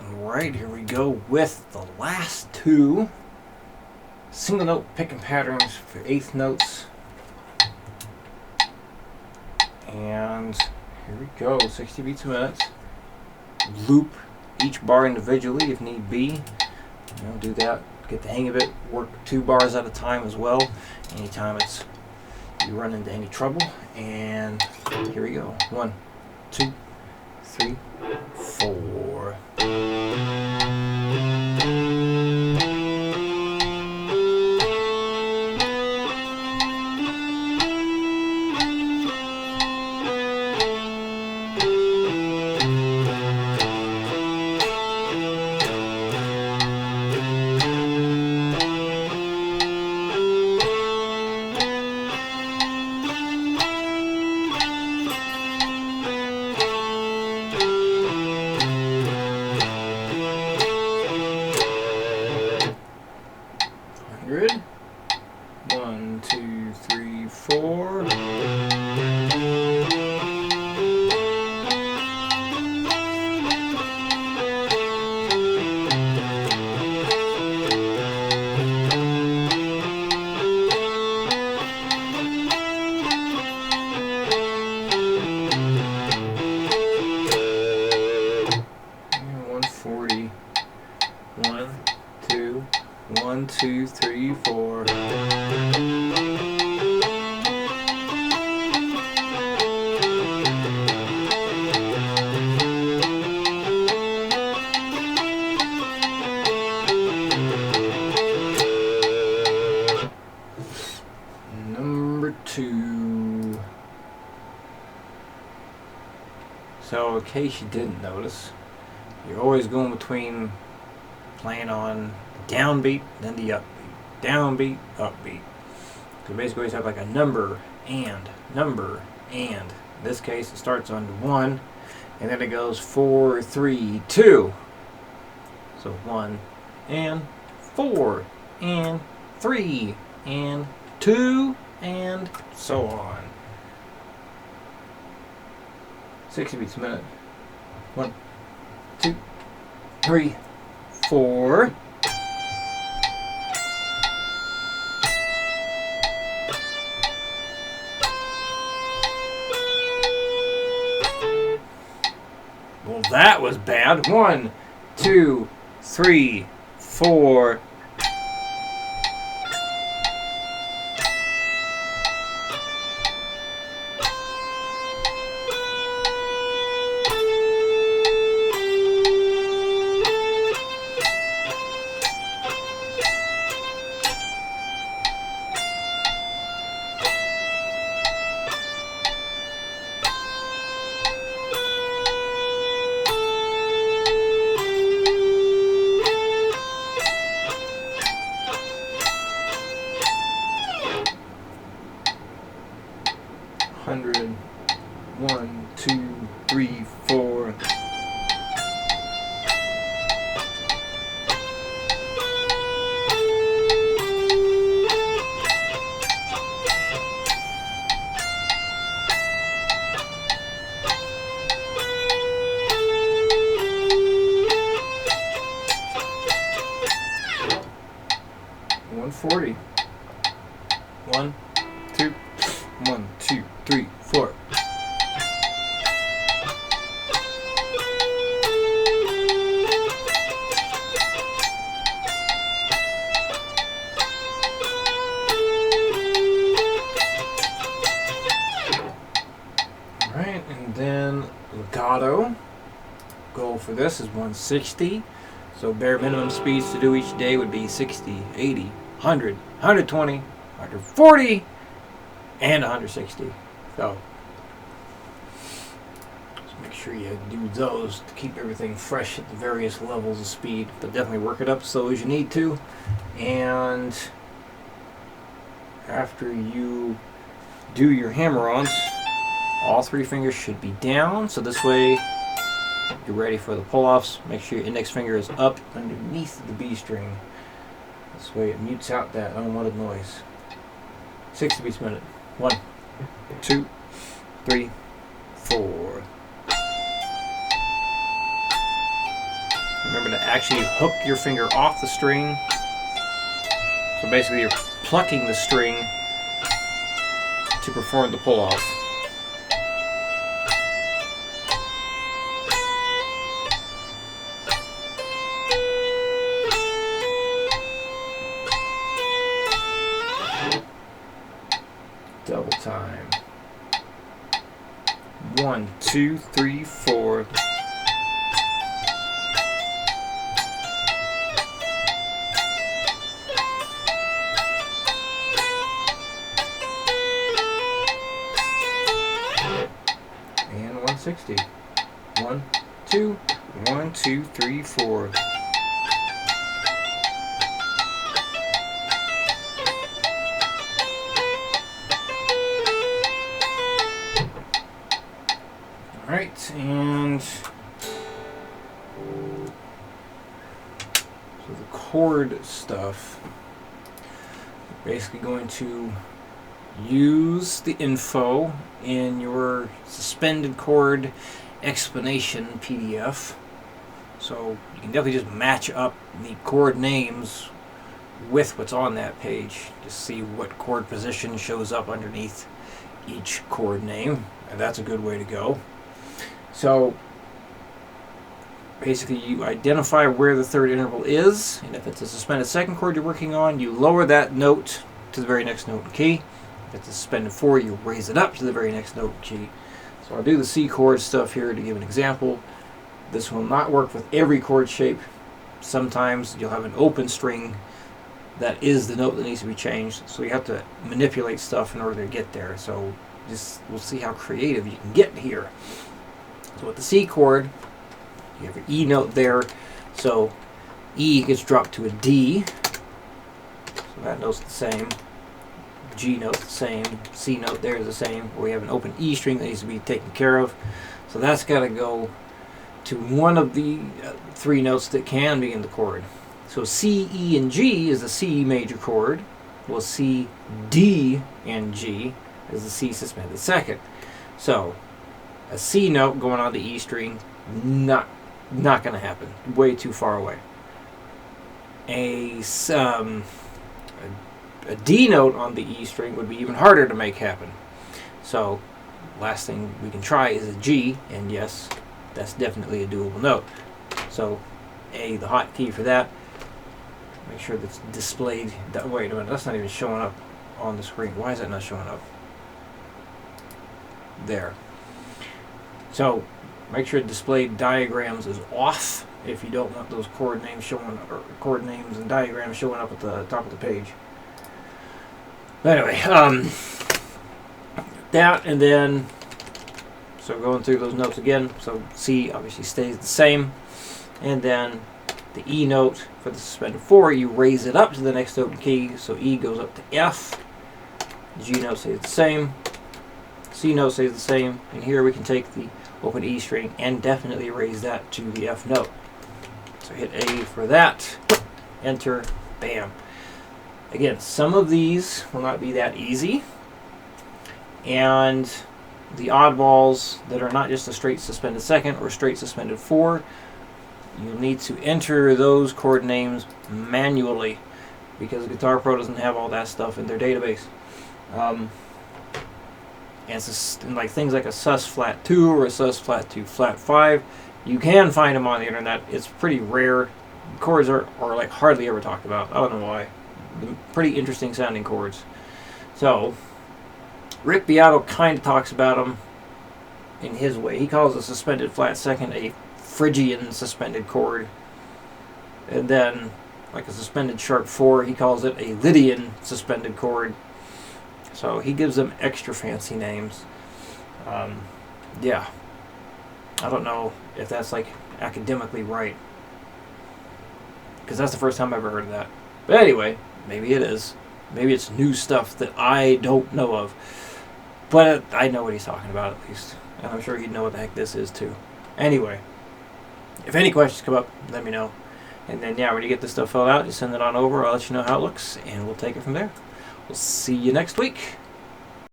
Alright, here we go with the last two single note picking patterns for eighth notes. And here we go, 60 beats a minute. Loop each bar individually if need be. Do that, get the hang of it, work 2 bars at a time as well. Anytime you run into any trouble. And here we go. 1, 2, 3, 4. Good. 1, 2, 3, 4. And 140. 1, 2, 3, 4. Number 2. So, in case you didn't notice, you're always going between playing on downbeat, then the upbeat. Downbeat, upbeat. So basically you have like a number. In this case it starts on 1 and then it goes 4, 3, 2. So 1 and 4 and 3 and 2 and so on. 60 beats a minute. 1, 2, 3, 4. Well, that was bad. 1, 2, 3, 4. Hundred. 1, 2, 3, 4. $140. 1, 2, 1, 2, 3, 4. Alright, and then legato. Goal for this is 160. So bare minimum speeds to do each day would be 60, 80, 100, 120, 140, and 160. So make sure you do those to keep everything fresh at the various levels of speed, but definitely work it up slow as you need to. And after you do your hammer-ons, all 3 fingers should be down, so this way you're ready for the pull-offs. Make sure your index finger is up underneath the B string. This way it mutes out that unwanted noise. 60 beats a minute. 1, 2, 3, 4. remember to actually hook your finger off the string. So basically you're plucking the string to perform the pull-off. Double time. 1, 2, 3, 4. And 160. 1, 2, 1, 2, 3, 4. Alright, and so the chord stuff, basically going to use the info in your suspended chord explanation PDF. So you can definitely just match up the chord names with what's on that page. Just see what chord position shows up underneath each chord name, and that's a good way to go. So basically you identify where the third interval is, and if it's a suspended second chord you're working on, you lower that note to the very next note and key. If it's a suspended 4, you raise it up to the very next note and key. So I'll do the C chord stuff here to give an example. This will not work with every chord shape. Sometimes you'll have an open string that is the note that needs to be changed, so you have to manipulate stuff in order to get there. So we'll see how creative you can get here. So with the C chord, you have your E note there, so E gets dropped to a D, so that note's the same. G note's the same, C note there is the same. We have an open E string that needs to be taken care of, so that's got to go to one of the 3 notes that can be in the chord. So C, E, and G is the C major chord, while C, D, and G is the C suspended second. So a C note going on the E string, not going to happen. Way too far away. A D note on the E string would be even harder to make happen. So last thing we can try is a G, and yes, that's definitely a doable note. So A, the hotkey for that. Make sure that's displayed. Wait a minute, that's not even showing up on the screen. Why is that not showing up? There. So make sure displayed diagrams is off if you don't want those chord names showing, or chord names and diagrams showing up at the top of the page. But anyway, that, and then so going through those notes again. So C obviously stays the same, and then the E note for the suspended 4, you raise it up to the next note and key, so E goes up to F. G note stays the same, C note stays the same, and here we can take the open E string and definitely raise that to the F note. So hit A for that, enter, bam. Again, some of these will not be that easy, and the oddballs that are not just a straight suspended second or straight suspended 4, you'll need to enter those chord names manually because Guitar Pro doesn't have all that stuff in their database. And like things like a sus flat 2 or a sus flat 2 flat 5, you can find them on the internet. It's pretty rare. Chords are like hardly ever talked about. I don't know why. They're pretty interesting sounding chords. So Rick Beato kind of talks about them in his way. He calls a suspended flat second a Phrygian suspended chord, and then like a suspended sharp 4, he calls it a Lydian suspended chord. So he gives them extra fancy names. Yeah, I don't know if that's like academically right, because that's the first time I've ever heard of that. But anyway, maybe it is. Maybe it's new stuff that I don't know of. But I know what he's talking about at least, and I'm sure he'd know what the heck this is too. Anyway, if any questions come up, let me know. And then, yeah, when you get this stuff filled out, just send it on over. I'll let you know how it looks, and we'll take it from there. We'll see you next week.